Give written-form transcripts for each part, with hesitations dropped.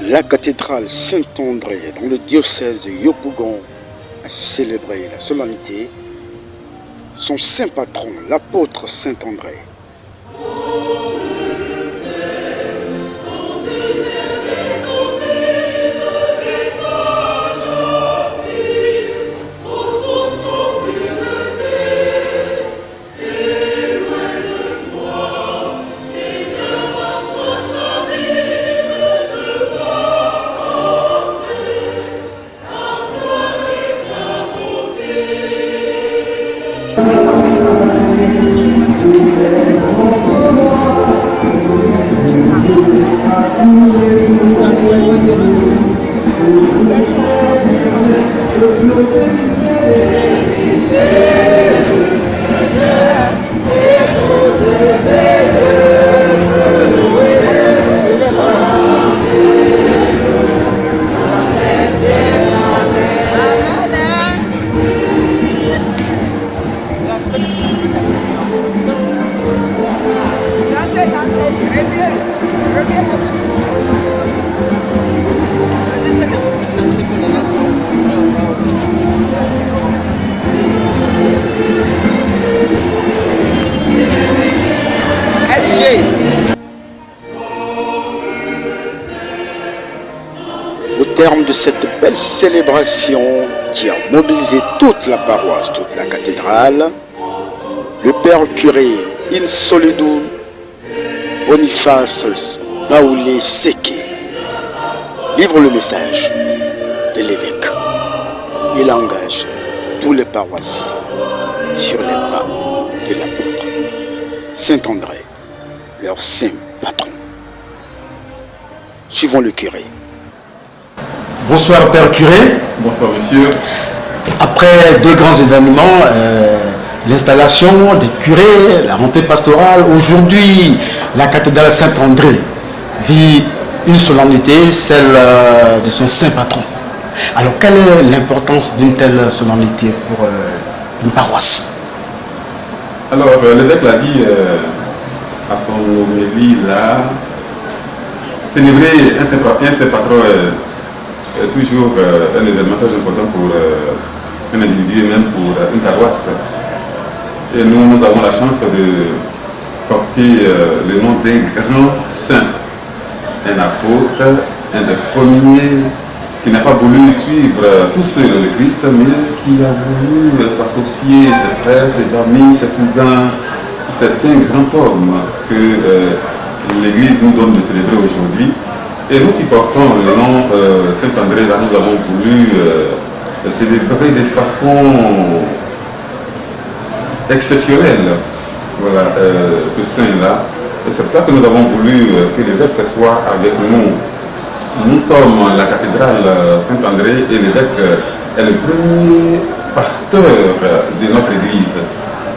La cathédrale Saint-André dans le diocèse de Yopougon a célébré la solennité son saint patron, l'apôtre Saint-André. Au terme de cette belle célébration qui a mobilisé toute la paroisse, toute la cathédrale, le père curé Insolidou Boniface Baoulé Seke livre le message de l'évêque. Il engage tous les paroissiens sur les pas de l'apôtre Saint-André, leur saint patron. Suivons le curé. Bonsoir Père Curé. Bonsoir Monsieur. Après deux grands événements, l'installation des curés, la montée pastorale, aujourd'hui la cathédrale Saint-André vit une solennité, celle de son saint patron. Alors quelle est l'importance d'une telle solennité pour une paroisse? Alors l'évêque l'a dit à son homélie là, célébrer un saint patron est toujours un événement très important pour un individu et même pour une paroisse. Et nous avons la chance de porter le nom d'un grand saint, un apôtre, un des premiers qui n'a pas voulu suivre tout seul le Christ, mais qui a voulu s'associer, ses frères, ses amis, ses cousins. C'est un grand homme que l'Église nous donne de célébrer aujourd'hui. Et nous qui portons le nom Saint-André, là, nous avons voulu célébrer de façon exceptionnelle, voilà, ce saint-là. Et c'est pour ça que nous avons voulu que l'évêque soit avec nous. Nous sommes la cathédrale Saint-André et l'évêque est le premier pasteur de notre église.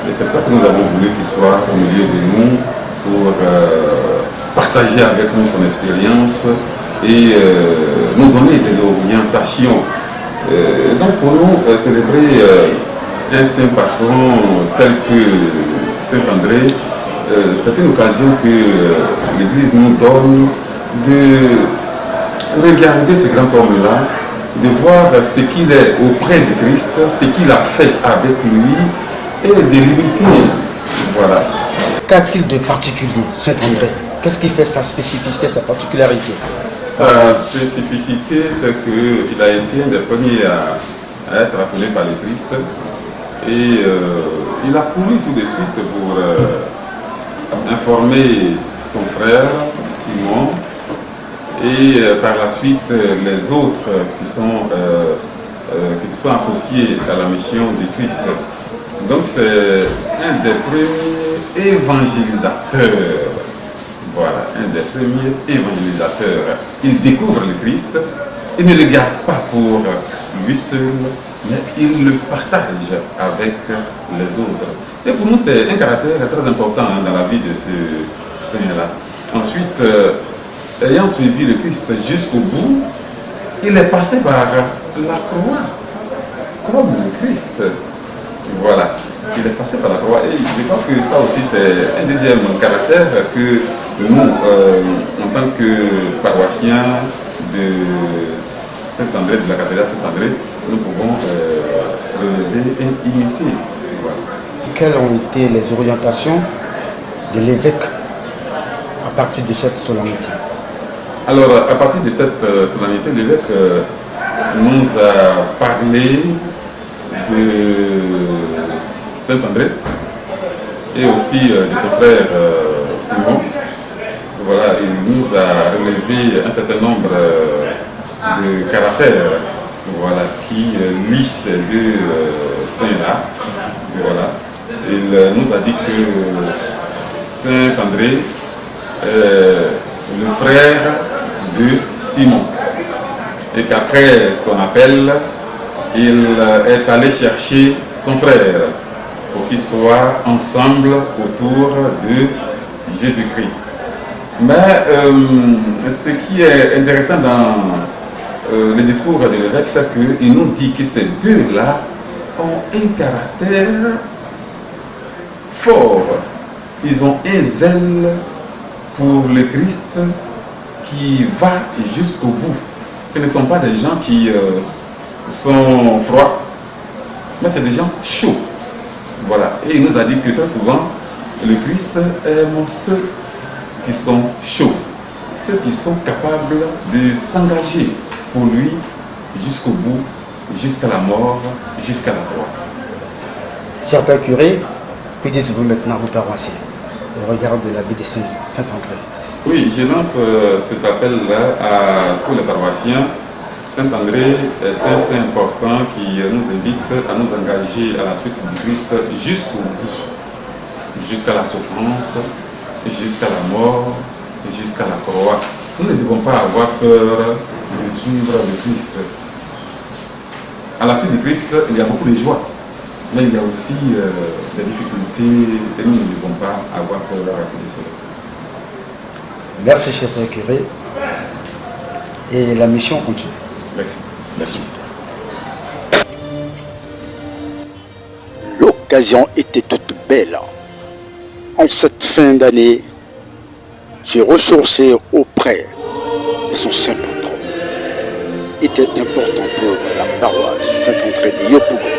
Et c'est pour ça que nous avons voulu qu'il soit au milieu de nous pour partager avec nous son expérience et nous donner des orientations. Donc pour nous, célébrer un saint patron tel que Saint-André, c'est une occasion que l'Église nous donne de regarder ce grand homme-là, de voir ce qu'il est auprès du Christ, ce qu'il a fait avec lui et de l'imiter. Voilà. Qu'a-t-il de particulier, Saint-André? Qu'est-ce qui fait sa spécificité, sa particularité? Sa spécificité, c'est qu'il a été un des premiers à être appelé par le Christ. Et il a couru tout de suite pour informer son frère Simon et par la suite les autres qui se sont associés à la mission du Christ. Donc c'est un des premiers évangélisateurs. Voilà, un des premiers évangélisateurs. Il découvre le Christ, il ne le garde pas pour lui seul, mais il le partage avec les autres. Et pour nous, c'est un caractère très important dans la vie de ce saint-là. Ensuite, ayant suivi le Christ jusqu'au bout, il est passé par la croix, comme le Christ. Voilà, il est passé par la croix. Et je crois que ça aussi, c'est un deuxième caractère que nous, en tant que paroissiens de Saint-André, de la cathédrale Saint-André, nous pouvons relever et imiter. Voilà. Quelles ont été les orientations de l'évêque à partir de cette solennité? Alors, à partir de cette solennité, l'évêque nous a parlé de Saint-André et aussi de son frère Simon. Voilà, il nous a relevé un certain nombre de caractères, voilà, qui lient ces deux saints-là. Voilà. Il nous a dit que Saint-André le frère de Simon, et qu'après son appel, il est allé chercher son frère pour qu'ils soient ensemble autour de Jésus-Christ. Mais ce qui est intéressant dans le discours de l'évêque, c'est qu'il nous dit que ces deux-là ont un caractère fort. Ils ont un zèle pour le Christ qui va jusqu'au bout. Ce ne sont pas des gens qui sont froids, mais c'est des gens chauds. Voilà. Et il nous a dit que très souvent, le Christ aime ceux qui sont chauds, ceux qui sont capables de s'engager pour lui jusqu'au bout, jusqu'à la mort, jusqu'à la croix. Cher Père curé, que dites-vous maintenant aux paroissiens au regard de la vie de Saint-André? Oui, je lance cet appel-là à tous les paroissiens. Saint-André est un saint important qui nous invite à nous engager à la suite du Christ jusqu'au bout, jusqu'à la souffrance, jusqu'à la mort, jusqu'à la croix. Nous ne devons pas avoir peur de suivre le Christ. À la suite du Christ, il y a beaucoup de joie, mais il y a aussi des difficultés et nous ne devons pas avoir peur de cela. Merci, cher Père curé. Et la mission continue. Merci. Merci. L'occasion était toute belle. En cette fin d'année, se ressourcer auprès de son saint patron était important pour la paroisse Saint-André de Yopougon.